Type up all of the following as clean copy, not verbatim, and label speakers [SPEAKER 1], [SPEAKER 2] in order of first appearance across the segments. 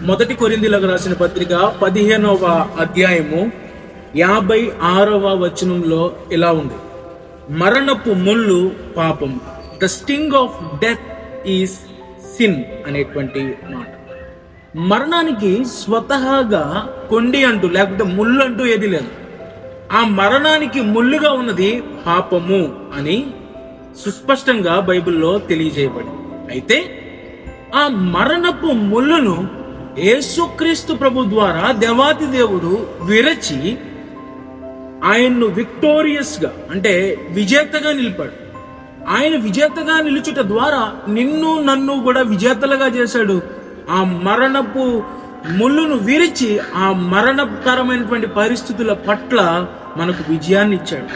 [SPEAKER 1] మొదటి కొరింథీయులకు రాసిన పత్రిక 15వ అధ్యాయము 56వ వచనంలో ఇలా ఉంది. మరణపు ముళ్ళు పాపం, the sting of death is sin అనేటువంటి మాట. మరణానికి స్వతహాగా కొండి అంటూ లేకపోతే ముళ్ళు అంటూ ఏది లేదు. ఆ మరణానికి ముళ్ళుగా ఉన్నది పాపము అని సుస్పష్టంగా బైబిల్లో తెలియజేయబడింది. అయితే ఆ మరణపు ముళ్ళును యేసుక్రీస్తు ప్రభు ద్వారా దేవాది దేవుడు విరచి ఆయన్ను విక్టోరియస్ గా అంటే విజేతగా నిలిపాడు. ఆయన విజేతగా నిలుచుట ద్వారా నిన్ను నన్ను కూడా విజేతలుగా చేశాడు. ఆ మరణపు ముళ్ళును విరిచి ఆ మరణకరమైనటువంటి పరిస్థితుల పట్ల మనకు విజయాన్ని ఇచ్చాడు.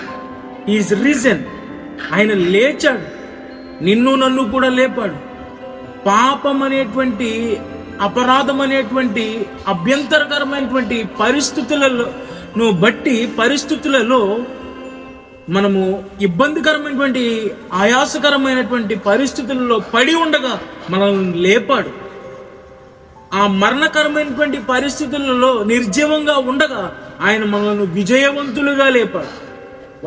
[SPEAKER 1] ఈజ్ రీజన్, ఆయన లేచాడు, నిన్ను నన్ను కూడా లేపాడు. పాపం అనేటువంటి, అపరాధం అనేటువంటి అభ్యంతరకరమైనటువంటి పరిస్థితులను బట్టి, పరిస్థితులలో మనము ఇబ్బందికరమైనటువంటి ఆయాసకరమైనటువంటి పరిస్థితులలో పడి ఉండగా మనల్ని లేపాడు. ఆ మరణకరమైనటువంటి పరిస్థితులలో నిర్జీవంగా ఉండగా ఆయన మనల్ని విజయవంతులుగా లేపాడు.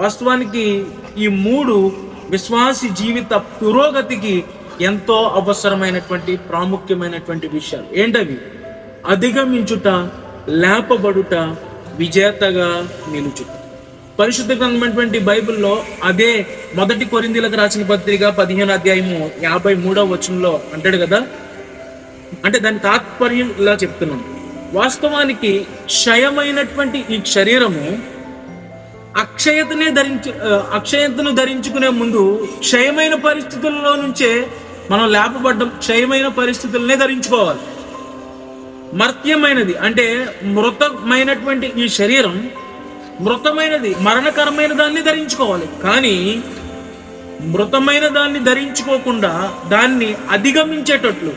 [SPEAKER 1] వాస్తవానికి ఈ మూడు విశ్వాసి జీవిత పురోగతికి ఎంతో అవసరమైనటువంటి ప్రాముఖ్యమైనటువంటి విషయాలు. ఏంటవి? అధిగమించుట, లేపబడుట, విజేతగా నిలుచుట. పరిశుద్ధ గ్రంథమైనటువంటి బైబిల్లో అదే మొదటి కొరింథీయులకు రాసిన పత్రిక 15వ అధ్యాయము 53వ వచనంలో అంటాడు కదా. అంటే దాని తాత్పర్యం ఇలా చెప్తున్నాం. వాస్తవానికి క్షయమైనటువంటి ఈ శరీరము అక్షయతను ధరించుకునే ముందు క్షయమైన పరిస్థితుల్లో నుంచే మనం లేపబడ్డం. క్షయమైన పరిస్థితులనే ధరించుకోవాలి. మర్త్యమైనది అంటే మృతమైనటువంటి ఈ శరీరం మృతమైనది, మరణకరమైన దాన్ని ధరించుకోవాలి. కానీ మృతమైన దాన్ని ధరించుకోకుండా దాన్ని అధిగమించేటట్లు,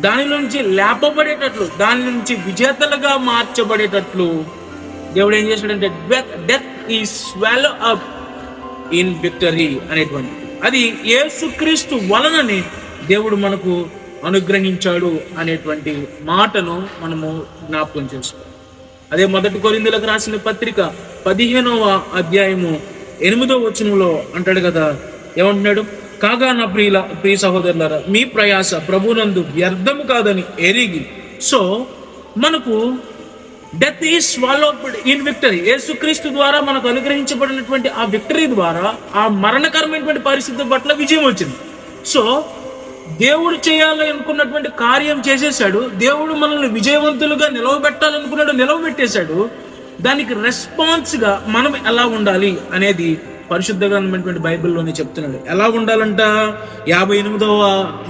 [SPEAKER 1] దాని నుంచి లేపబడేటట్లు, దాని నుంచి విజేతలుగా మార్చబడేటట్లు దేవుడు ఏం చేశాడంటే డెత్ ఈ స్వాలో అప్ ఇన్ విక్టరీ అనేటువంటి అది యేసుక్రీస్తు వలననే దేవుడు మనకు అనుగ్రహించాడు అనేటువంటి మాటను మనము జ్ఞాపకం చేసుకోవాలి. అదే మొదటి కొరింథీయులకు రాసిన పత్రిక 15వ అధ్యాయము 8వ వచనంలో అంటాడు కదా. ఏమంటున్నాడు? కాగా నా ప్రియ సహోదరులారా, మీ ప్రయాస ప్రభునందు వ్యర్థము కాదని ఎరిగి. సో మనకు death is swallowed in victory. యేసుక్రీస్తు ద్వారా మనకు అనుగ్రహించబడినటువంటి ఆ విక్టరీ ద్వారా ఆ మరణకరమైనటువంటి పరిస్థితి పట్ల విజయం వచ్చింది. సో దేవుడు చేయాలని అనుకున్నటువంటి కార్యం చేసేసాడు. దేవుడు మనల్ని విజయవంతులుగా నిలవబెట్టాలనుకున్నాడు, నిలవబెట్టేశాడు. దానికి రెస్పాన్స్గా మనం ఎలా ఉండాలి అనేది పరిశుద్ధ గ్రంథమైనటువంటి బైబిల్లోనే చెప్తున్నాడు. ఎలా ఉండాలంట? 58వ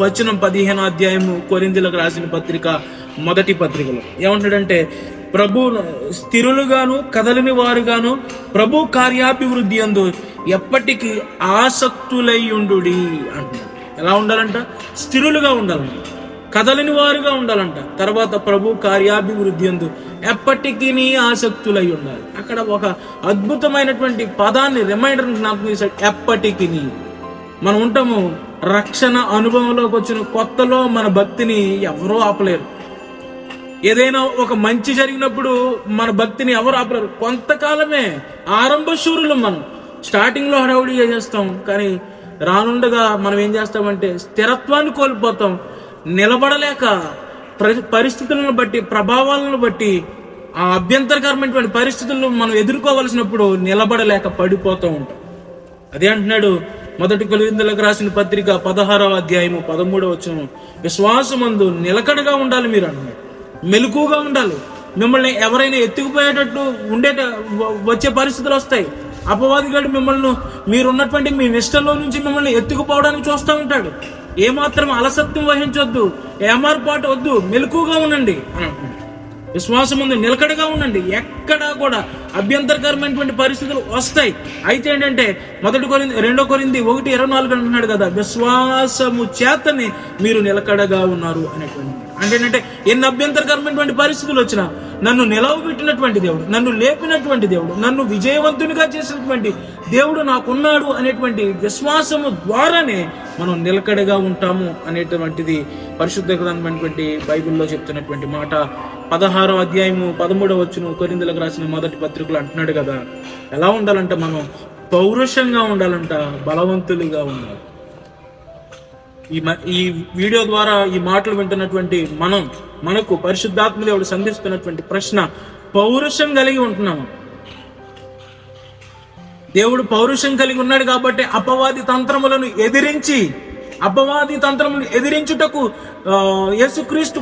[SPEAKER 1] వచనం 15వ అధ్యాయము కొరింథీయులకు రాసిన పత్రిక మొదటి పత్రికలో ఏమంటాడంటే, ప్రభు స్థిరులుగాను కదలని వారుగాను ప్రభు కార్యాభివృద్ధి యందు ఎప్పటికీ ఆసక్తులయ్యుండు అంటున్నాడు. ఎలా ఉండాలంట? స్థిరులుగా ఉండాలంట, కదలని వారుగా ఉండాలంట. తర్వాత ప్రభు కార్యాభివృద్ధి యందు ఎప్పటికీ ఆసక్తులై ఉండాలి. అక్కడ ఒక అద్భుతమైనటువంటి పదాన్ని, రిమైండర్ జ్ఞాపకం చేశాడు. ఎప్పటికీ మనం ఉంటాము. రక్షణ అనుభవంలోకి వచ్చిన కొత్తలో మన భక్తిని ఎవరూ ఆపలేరు. ఏదైనా ఒక మంచి జరిగినప్పుడు మన భక్తిని ఎవరు ఆపలేరు. కొంతకాలమే ఆరంభ శూరులు. మనం స్టార్టింగ్ లో హడావుడిగా చేస్తాం, కానీ రానుండగా మనం ఏం చేస్తామంటే స్థిరత్వాన్ని కోల్పోతాం. నిలబడలేక పరిస్థితులను బట్టి, ప్రభావాలను బట్టి, ఆ అభ్యంతరకరమైనటువంటి పరిస్థితులను మనం ఎదుర్కోవలసినప్పుడు నిలబడలేక పడిపోతూ ఉంటాం. అదే అంటున్నాడు మొదటి కొరింథీయులకు రాసిన పత్రిక 16వ అధ్యాయము 13వ వచనం, విశ్వాసమందు నిలకడగా ఉండాలి మీరు అంటున్నాడు. మెలకుగా ఉండాలి. మిమ్మల్ని ఎవరైనా ఎత్తుకుపోయేటట్టు వచ్చే పరిస్థితులు వస్తాయి. అపవాదిగాడు మిమ్మల్ని, మీరున్నటువంటి మీ నిష్టలో నుంచి మిమ్మల్ని ఎత్తుకుపోవడానికి చూస్తూ ఉంటాడు. ఏమాత్రం అలసత్వం వహించొద్దు, ఏమార్పాటు వద్దు, మెలకుగా ఉండండి అని అంటున్నాడు. విశ్వాసం ముందు నిలకడగా ఉండండి. ఎక్కడా కూడా అభ్యంతరకరమైనటువంటి పరిస్థితులు వస్తాయి. అయితే ఏంటంటే 2 కొరింథీ 1:24 అంటున్నాడు కదా, విశ్వాసము చేతనే మీరు నిలకడగా ఉన్నారు అనేటువంటి. అంటే ఏంటంటే ఎన్ని అభ్యంతరకరమైనటువంటి పరిస్థితులు వచ్చినా నన్ను నిలవబెట్టినటువంటి దేవుడు, నన్ను లేపినటువంటి దేవుడు, నన్ను విజయవంతునిగా చేసినటువంటి దేవుడు నాకున్నాడు అనేటువంటి విశ్వాసము ద్వారానే మనం నిలకడగా ఉంటాము అనేటువంటిది పరిశుద్ధ గ్రంథమైనటువంటి బైబిల్లో చెప్తున్నటువంటి మాట. 16వ అధ్యాయము 13వ వచనం కొరింథీయులకు రాసిన మొదటి పత్రికలో అంటున్నాడు కదా, ఎలా ఉండాలంట, మనం పౌరుషంగా ఉండాలంట, బలవంతులుగా ఉండాలి. ఈ వీడియో ద్వారా ఈ మాటలు వింటున్నటువంటి మనకు పరిశుద్ధాత్మ దేవుడు సంధిస్తున్నటువంటి ప్రశ్న, పౌరుషం కలిగి ఉంటున్నాము? దేవుడు పౌరుషం కలిగి ఉన్నాడు కాబట్టి అపవాది తంత్రములను ఎదిరించుటకు యేసుక్రీస్తు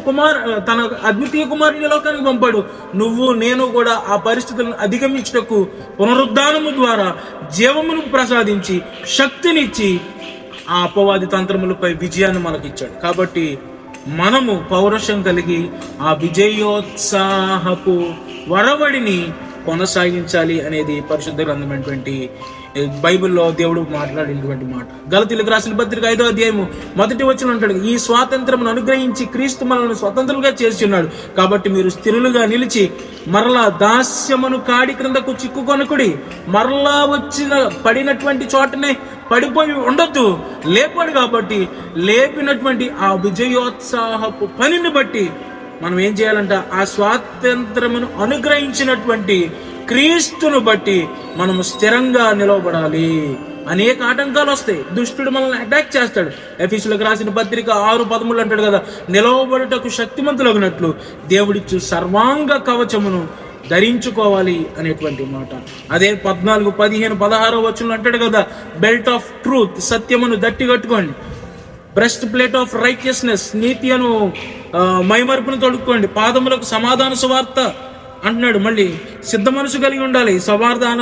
[SPEAKER 1] తన అద్వితీయ కుమారుని లోకానికి పంపాడు. నువ్వు నేను కూడా ఆ పరిస్థితులను అధిగమించుటకు పునరుద్ధానము ద్వారా జీవమును ప్రసాదించి శక్తినిచ్చి ఆ అపవాది తంత్రములపై విజయాన్ని మనకిచ్చాడు. కాబట్టి మనము పౌరుషం కలిగి ఆ విజయోత్సాహపు వరవడిని కొనసాగించాలి అనేది పరిశుద్ధ గ్రంథమైనటువంటి బైబిల్లో దేవుడు మాట్లాడినటువంటి మాట. గలతీయులకు రాసిన పత్రిక 5వ అధ్యాయము 1వ వచనం అంటాడు, ఈ స్వాతంత్రమును అనుగ్రహించి క్రీస్తు మనల్ని స్వతంత్రులుగా చేసి ఉన్నాడు. కాబట్టి మీరు స్థిరులుగా నిలిచి మరలా దాస్యమును కాడి క్రిందకు చిక్కుకొనకుడి. మరలా పడినటువంటి చోటనే పడిపోయి ఉండొద్దు, లేపాడు కాబట్టి లేపినటువంటి ఆ విజయోత్సాహపు పనిని బట్టి మనం ఏం చేయాలంట, ఆ స్వాతంత్రమును అనుగ్రహించినటువంటి క్రీస్తును బట్టి మనము స్థిరంగా నిలవబడాలి. అనేక ఆటంకాలు వస్తాయి, దుష్టుడు మనల్ని అటాక్ చేస్తాడు. ఎఫెసీయులకు రాసిన పత్రిక 6:13 అంటాడు కదా, నిలవబడుటకు శక్తిమంతులగినట్లు దేవుడిచ్చు సర్వాంగ కవచమును ధరించుకోవాలి అనేటువంటి మాట. అదే 14, 15, 16 వచనంలో అంటాడు కదా, బెల్ట్ ఆఫ్ ట్రూత్, సత్యమును దట్టి కట్టుకోండి. బ్రెస్ట్ ప్లేట్ ఆఫ్ రైచియస్నెస్, నీతి అను మైమరుపును తొడుక్కోండి. పాదములకు సమాధాన సువార్త అంటున్నాడు. మళ్ళీ సిద్ధ మనసు కలిగి ఉండాలి, సమాధాన